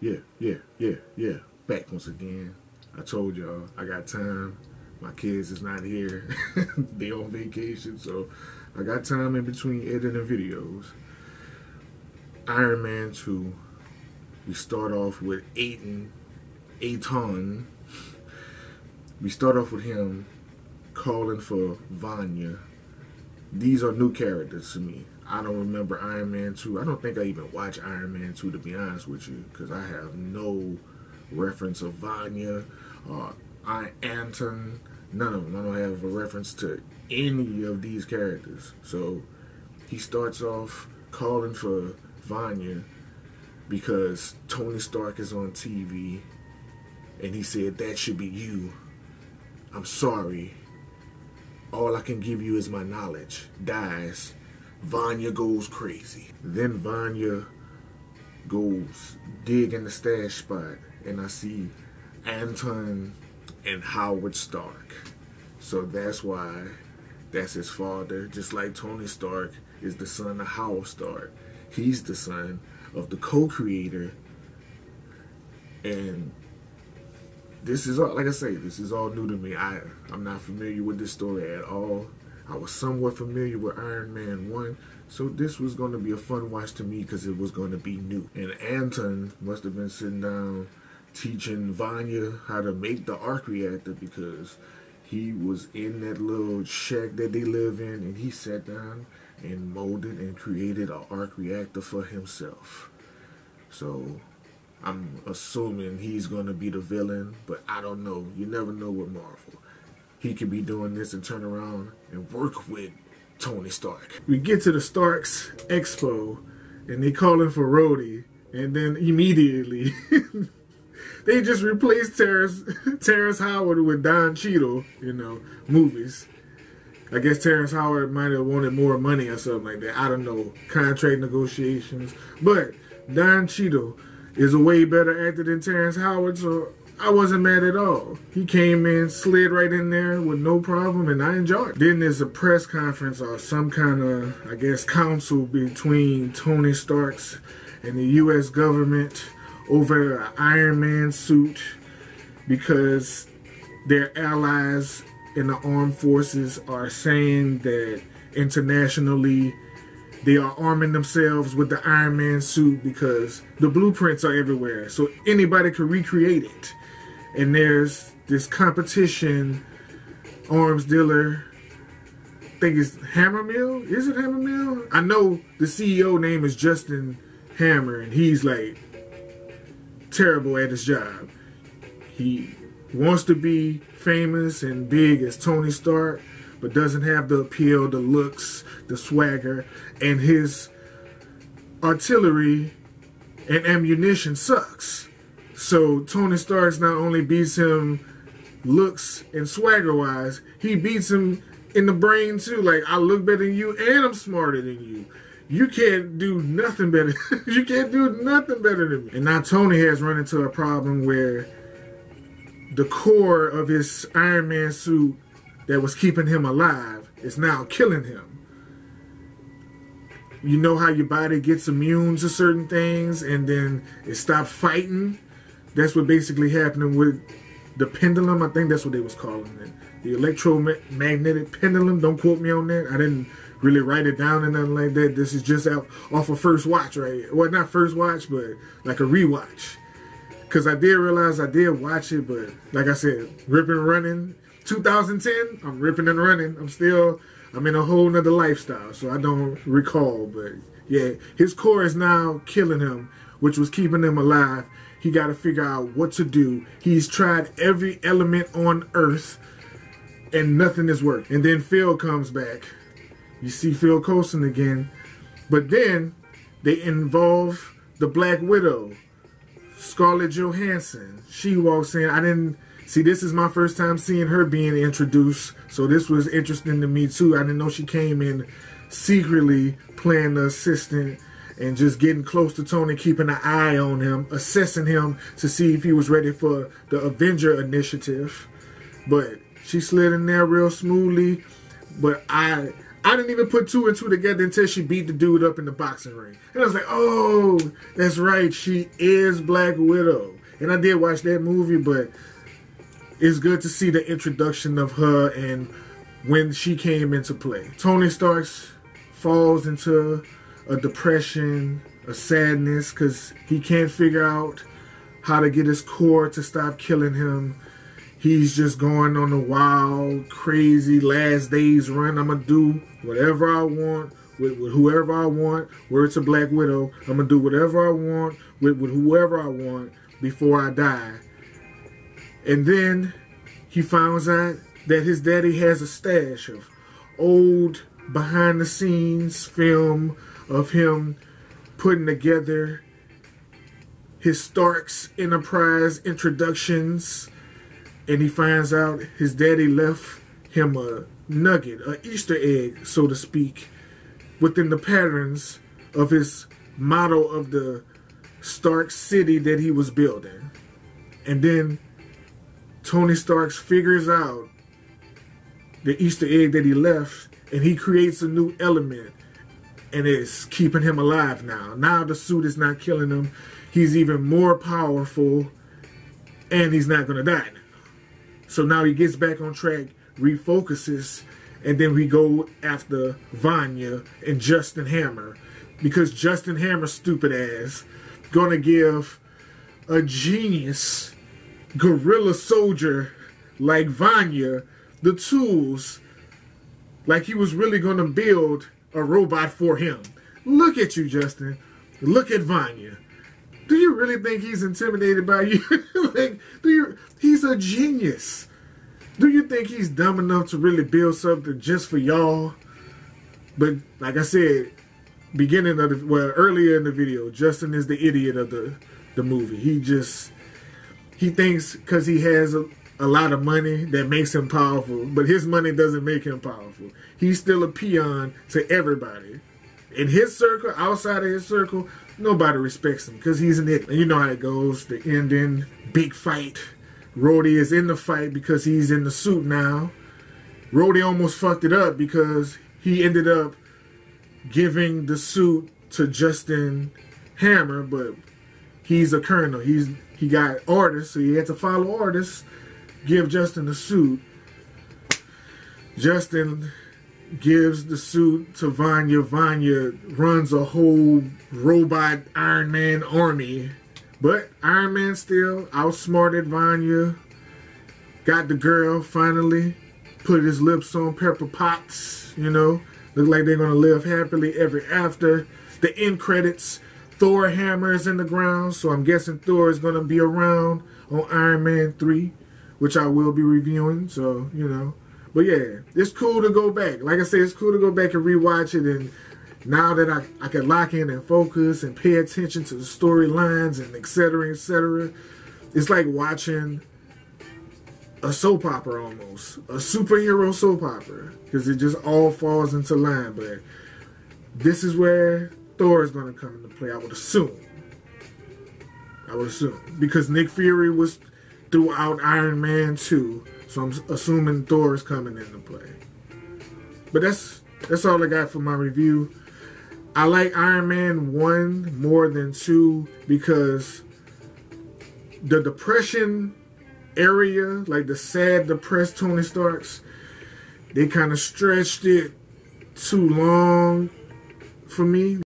Yeah. Back once again. I told y'all I got time. My kids is not here. They on vacation, so I got time in between editing videos. Iron Man 2. We start off with Aton. We start off with him calling for Vanya. These are new characters to me. I don't remember Iron Man 2. I don't think I even watched Iron Man 2, to be honest with you, because I have no reference of Vanya or Anton. None of them. I don't have a reference to any of these characters. So he starts off calling for Vanya because Tony Stark is on TV and he said, "That should be you. I'm sorry. All I can give you is my knowledge." Dies. Vanya goes crazy. Then Vanya goes dig in the stash spot and I see Anton and Howard Stark. So that's why that's his father. Just like Tony Stark is the son of Howard Stark. He's the son of the co-creator. And this is all, like I say, this is all new to me. I'm not familiar with this story at all. I was somewhat familiar with Iron Man 1, so this was going to be a fun watch to me because it was going to be new. And Anton must have been sitting down teaching Vanya how to make the arc reactor because he was in that little shack that they live in and he sat down and molded and created an arc reactor for himself. So I'm assuming he's going to be the villain, but I don't know. You never know with Marvel. He could be doing this and turn around and work with Tony Stark. We get to the Starks Expo and they calling for Rhodey, and then immediately they just replaced Terrence Howard with Don Cheadle, movies. I guess Terrence Howard might have wanted more money or something like that. I don't know. Contract negotiations. But Don Cheadle is a way better actor than Terrence Howard, so I wasn't mad at all. He came in, slid right in there with no problem, and I enjoyed it. Then there's a press conference or some kind of, I guess, council between Tony Stark's and the U.S. government over an Iron Man suit because their allies in the armed forces are saying that internationally they are arming themselves with the Iron Man suit because the blueprints are everywhere, so anybody can recreate it. And there's this competition, arms dealer, I think it's Hammermill. Is it Hammermill? I know the CEO name is Justin Hammer, and he's like terrible at his job. He wants to be famous and big as Tony Stark, but doesn't have the appeal, the looks, the swagger, and his artillery and ammunition sucks. So Tony Stark not only beats him looks and swagger wise, he beats him in the brain too. Like, I look better than you and I'm smarter than you. You can't do nothing better. You can't do nothing better than me. And now Tony has run into a problem where the core of his Iron Man suit that was keeping him alive is now killing him. You know how your body gets immune to certain things and then it stops fighting? That's what basically happening with the pendulum. I think that's what they was calling it. The electromagnetic pendulum. Don't quote me on that. I didn't really write it down or nothing like that. This is just off of first watch, right? Well, not first watch, but like a rewatch. Because I did realize I did watch it, but like I said, ripping and running. 2010, I'm ripping and running. I'm in a whole nother lifestyle, so I don't recall. But yeah, his core is now killing him, which was keeping him alive. He got to figure out what to do. He's tried every element on Earth, and nothing has worked. And then Phil comes back. You see Phil Coulson again. But then they involve the Black Widow, Scarlett Johansson. She walks in. This is my first time seeing her being introduced, so this was interesting to me too. I didn't know she came in secretly playing the assistant and just getting close to Tony, keeping an eye on him, assessing him to see if he was ready for the Avenger initiative. But she slid in there real smoothly. But I I didn't even put two and two together until she beat the dude up in the boxing ring. And I was like, oh, that's right. She is Black Widow. And I did watch that movie, but it's good to see the introduction of her and when she came into play. Tony Stark falls into a depression, a sadness, because he can't figure out how to get his core to stop killing him. He's just going on a wild, crazy last days run. I'm going to do whatever I want with whoever I want. Word to Black Widow. I'm going to do whatever I want with whoever I want before I die. And then he finds out that his daddy has a stash of old behind-the-scenes film of him putting together his Stark's Enterprise introductions. And he finds out his daddy left him a nugget, an Easter egg, so to speak, within the patterns of his motto of the Stark city that he was building. And then Tony Stark figures out the Easter egg that he left, and he creates a new element, and it's keeping him alive now. Now the suit is not killing him. He's even more powerful, and he's not going to die now. So now he gets back on track, refocuses, and then we go after Vanya and Justin Hammer, because Justin Hammer's stupid ass gonna give a genius guerrilla soldier like Vanya the tools, like he was really gonna build a robot for him. Look at you, Justin. Look at Vanya. Do you really think he's intimidated by you? Like, he's a genius. Do you think he's dumb enough to really build something just for y'all? But like I said, earlier in the video, Justin is the idiot of the movie. He thinks because he has a lot of money that makes him powerful, but his money doesn't make him powerful. He's still a peon to everybody. In his circle, outside of his circle, nobody respects him because he's an idiot. And you know how it goes. The ending, big fight. Rhodey is in the fight because he's in the suit now. Rhodey almost fucked it up because he ended up giving the suit to Justin Hammer, but he's a colonel. He got orders, so he had to follow orders. Give Justin the suit. Justin gives the suit to Vanya. Vanya runs a whole robot Iron Man army. But Iron Man still outsmarted Vanya. Got the girl finally. Put his lips on Pepper Potts, you know. Look like they're going to live happily ever after. The end credits. Thor hammer is in the ground. So I'm guessing Thor is going to be around on Iron Man 3. Which I will be reviewing. So, you know. But yeah, it's cool to go back. Like I said, it's cool to go back and rewatch it. And now that I can lock in and focus and pay attention to the storylines and et cetera, it's like watching a soap opera almost. A superhero soap opera. Because it just all falls into line. But this is where Thor is going to come into play, I would assume. Because Nick Fury was throughout Iron Man 2. So I'm assuming Thor is coming into play. But that's all I got for my review. I like Iron Man 1 more than 2 because the depression area, like the sad, depressed Tony Starks, they kind of stretched it too long for me.